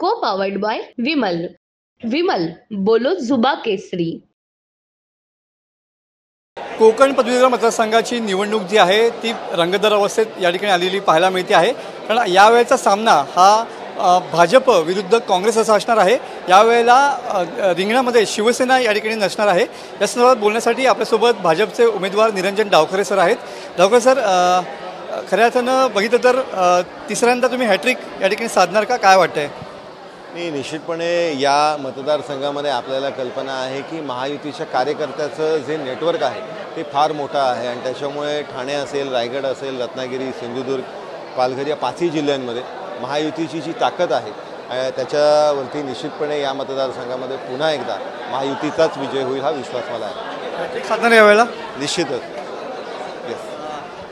को powered by Vimal. Vimal बोलो जुबा केसरी. कोकण पदवीधर मतदारसंघाची निवडणूक जी आहे ती रंगतदार अवस्थेत या ठिकाणी आलेली पाहायला मिळते आहे. कारण यावेळेचा सामना हा भाजप विरुद्ध काँग्रेस असा असणार आहे. यावेळेला रिंगणामध्ये शिवसेना या ठिकाणी नसणार आहे. या संदर्भात बोलण्यासाठी आपल्यासोबत भाजपचे उमेदवार निरंजन डावखरे सर आहेत. डावखरे सर, खऱ्या अर्थानं बघितलं तर तिसऱ्यांदा तुम्ही हॅट्रिक या ठिकाणी साधणार का, काय वाटतंय? नाही, निश्चितपणे या मतदारसंघामध्ये आपल्याला कल्पना आहे की महायुतीच्या कार्यकर्त्याचं जे नेटवर्क आहे ते फार मोठं आहे आणि त्याच्यामुळे ठाणे असेल, रायगड असेल, रत्नागिरी, सिंधुदुर्ग, पालघर या पाचही जिल्ह्यांमध्ये महायुतीची जी ताकद आहे त्याच्यावरती निश्चितपणे या मतदारसंघामध्ये पुन्हा एकदा महायुतीचाच विजय होईल हा विश्वास मला आहे. हॅट्रिक साधणार यावेळेला? निश्चितच.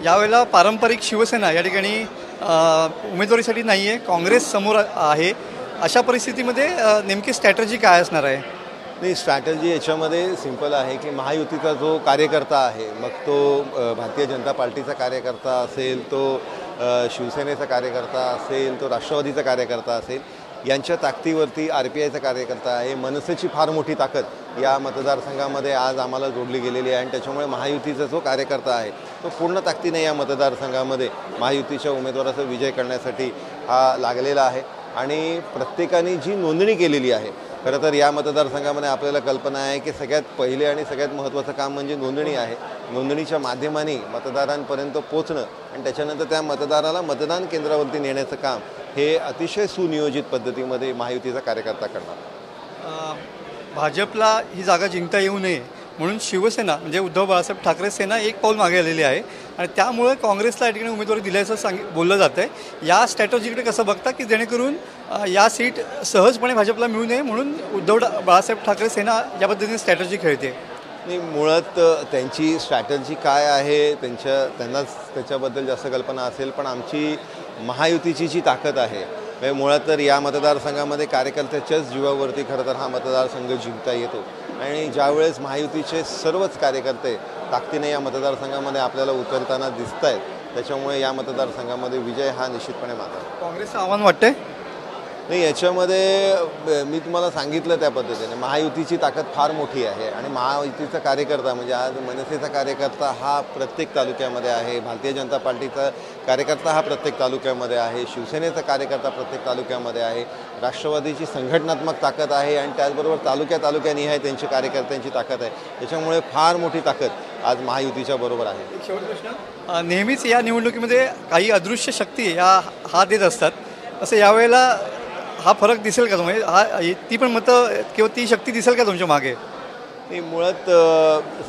यावेळेला पारंपरिक शिवसेना या ठिकाणी उमेदवारीसाठी नाही आहे, काँग्रेस समोर आहे. अशा परिस्थितीमध्ये नेमकी स्ट्रॅटजी काय असणार आहे? नाही, स्ट्रॅटजी याच्यामध्ये सिंपल आहे की महायुतीचा जो कार्यकर्ता आहे, मग तो भारतीय जनता पार्टीचा कार्यकर्ता असेल, तो शिवसेनेचा कार्यकर्ता असेल, तो राष्ट्रवादीचा कार्यकर्ता असेल, यांच्या ताकदीवरती RPIचा कार्यकर्ता आहे. मनसेची फार मोठी ताकद या मतदारसंघामध्ये आज आम्हाला जोडली गेलेली आहे आणि त्याच्यामुळे महायुतीचा जो कार्यकर्ता आहे तो पूर्ण ताकदीने या मतदारसंघामध्ये महायुतीच्या उमेदवाराचा विजय करण्यासाठी हा लागलेला आहे. आणि प्रत्येकाने जी नोंदणी केलेली आहे, खरं तर या मतदारसंघामध्ये आपल्याला कल्पना आहे की सगळ्यात पहिले आणि सगळ्यात महत्त्वाचं काम म्हणजे नोंदणी आहे. नोंदणीच्या माध्यमाने मतदारांपर्यंत पोचणं आणि त्याच्यानंतर त्या मतदाराला मतदान केंद्रावरती नेण्याचं काम हे अतिशय सुनियोजित पद्धतीमध्ये महायुतीचा कार्यकर्ता करणार. भाजपला ही जागा जिंकता येऊ नये म्हणून शिवसेना म्हणजे उद्धव बाळासाहेब ठाकरे सेना एक पाऊल मागे आलेली आहे आणि त्यामुळे काँग्रेसला या ठिकाणी उमेदवारी दिल्याचं बोललं जातं आहे. या स्ट्रॅटजीकडे कसं बघता की जेणेकरून या सीट सहजपणे भाजपला मिळू नये म्हणून उद्धव बाळासाहेब ठाकरे सेना या पद्धतीने स्ट्रॅटजी खेळते? नाही, मुळात त्यांची स्ट्रॅटर्जी काय आहे त्यांनाच त्याच्याबद्दल जास्त कल्पना असेल, पण आमची महायुतीची जी ताकद आहे म्हणजे मुळात तर या मतदारसंघामध्ये कार्यकर्त्याच्याच जीवावरती खरं तर हा मतदारसंघ जिंकता येतो आणि ज्यावेळेस महायुतीचे सर्वच कार्यकर्ते ताकदीने या मतदारसंघामध्ये आपल्याला उतरताना दिसत आहेत, त्याच्यामुळे या मतदारसंघामध्ये विजय हा निश्चितपणे माझा. काँग्रेसचं आव्हान वाटतंय? नाही, याच्यामध्ये मी तुम्हाला सांगितलं त्या पद्धतीने महायुतीची ताकद फार मोठी आहे आणि महायुतीचा कार्यकर्ता म्हणजे आज मनसेचा कार्यकर्ता हा प्रत्येक तालुक्यामध्ये आहे, भारतीय जनता पार्टीचा कार्यकर्ता हा प्रत्येक तालुक्यामध्ये आहे, शिवसेनेचा कार्यकर्ता प्रत्येक तालुक्यामध्ये आहे, राष्ट्रवादीची संघटनात्मक ताकद आहे आणि त्याचबरोबर तालुक्यानी आहे त्यांची कार्यकर्त्यांची ताकद आहे. त्याच्यामुळे फार मोठी ताकद आज महायुतीच्या बरोबर आहे. शेवटचा प्रश्न, नेहमीच या निवडणुकीमध्ये काही अदृश्य शक्ती या हात देत असतात, असं यावेळेला हा फरक दिसेल का म्हणजे ती पण मतं किंवा ती शक्ती दिसेल का तुमच्या मागे? नाही, मुळात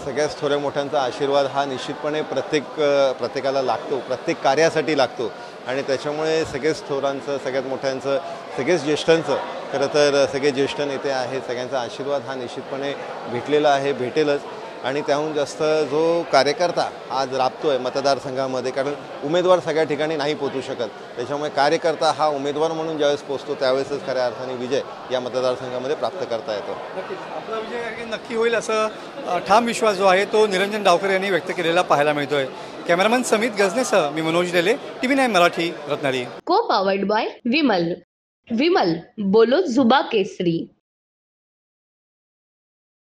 सगळ्याच थोड्या मोठ्यांचा आशीर्वाद हा निश्चितपणे प्रत्येकाला लागतो, प्रत्येक कार्यासाठी लागतो आणि त्याच्यामुळे सगळेच थोरांचं, सगळ्यात मोठ्यांचं, सगळेच ज्येष्ठांचं, खरं तर सगळे ज्येष्ठ नेते आहेत, सगळ्यांचा आशीर्वाद हा निश्चितपणे भेटलेला आहे, भेटेलच. आणि त्याहून जास्त जो कार्यकर्ता आज राबतोय मतदारसंघामध्ये, कारण उमेदवार सगळ्या ठिकाणी नाही पोचू शकत, त्याच्यामुळे कार्यकर्ता हा उमेदवार म्हणून ज्यावेळेस पोचतो त्यावेळेसच खऱ्या अर्थाने विजय या मतदारसंघामध्ये प्राप्त करता येतो. आपला विजय नक्की होईल असं ठाम विश्वास जो आहे तो निरंजन डावखरे यांनी व्यक्त केलेला पाहायला मिळतोय. कॅमेरामन समित गजनेसह मी मनोज डेले, TV9 मराठी, रत्नागिरी. को पावर्ड बाय विमल. विमल बोलो जुबा केसरी.